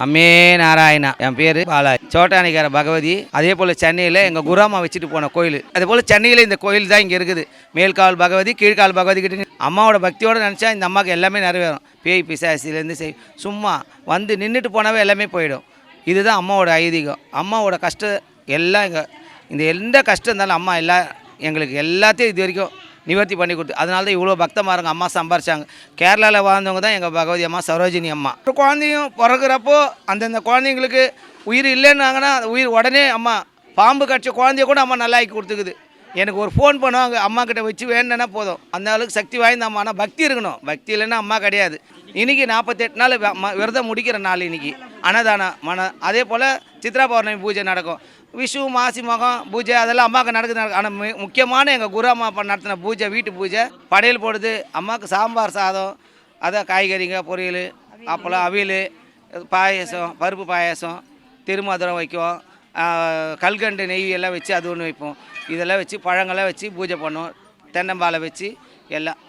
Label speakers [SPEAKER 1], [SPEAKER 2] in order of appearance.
[SPEAKER 1] அம்மே நாராயணா. என் பேர் பாலாஜி. சோட்டானிக்கார பகவதி. அதே போல் சென்னையில் எங்கள் குராமா வச்சுட்டு போன கோயில். அதே போல் சென்னையில் இந்த கோயில் தான் இங்கே இருக்குது. மேல்கால் பகவதி, கீழ்கால் பகவதி கிட்ட அம்மாவோட பக்தியோடு நினச்சா இந்த அம்மாவுக்கு எல்லாமே நிறைவேறும். பேய் பிசாசிலேருந்து சும்மா வந்து நின்றுட்டு போனாவே எல்லாமே போயிடும். இதுதான் அம்மாவோட ஐதீகம். அம்மாவோட கஷ்டம் எல்லாம் இந்த எந்த கஷ்டம் இருந்தாலும் அம்மா எங்களுக்கு எல்லாத்தையும் இது வரைக்கும் நிவர்த்தி பண்ணி கொடுத்து, அதனால தான் இவ்வளோ பக்தமாருங்க அம்மா சம்பாரிச்சாங்க. கேரளாவில் வாழ்ந்தவங்க தான் எங்கள் பகவதி அம்மா, சரோஜினி அம்மா. ஒரு குழந்தையும் பிறகுறப்போ அந்தந்த குழந்தைங்களுக்கு உயிர் இல்லைன்னாங்கன்னா உயிர் உடனே அம்மா பாம்பு கடிச்ச குழந்தைய கூட அம்மா நல்லா ஆக்கி கொடுத்துக்குது. எனக்கு ஒரு ஃபோன் பண்ணுவாங்க, அம்மா கிட்ட வச்சு வேணுன்னா போதும். அந்த அளவுக்கு சக்தி வாய்ந்த அம்மா. ஆனால் பக்தி இருக்கணும். பக்தி இல்லைன்னா அம்மா கிடையாது. இன்றைக்கி 48 நாள் விரதம் முடிக்கிற நாள் இன்றைக்கி அன்னதானம். அதே போல் சித்ரா பௌர்ணமி பூஜை நடக்கும். விஷு மாசி மகம் பூஜை அதெல்லாம் அம்மாவுக்கு நடக்குது. ஆனால் முக்கியமான எங்கள் குரு அம்மா நடத்தின பூஜை, வீட்டு பூஜை, படையல் போடுது. அம்மாவுக்கு சாம்பார் சாதம், அதான் காய்கறிங்க, பொரியல், அப்பளம், அவியல், பாயசம், பருப்பு பாயசம், திருமதுரம் வைக்குவோம். கல்கண்டு நெய் எல்லாம் வச்சு அது ஒன்று வைப்போம். இதெல்லாம் வச்சு பழங்கள்லாம் வச்சு பூஜை பண்ணுவோம். தென்னம்பாலை வச்சு எல்லாம்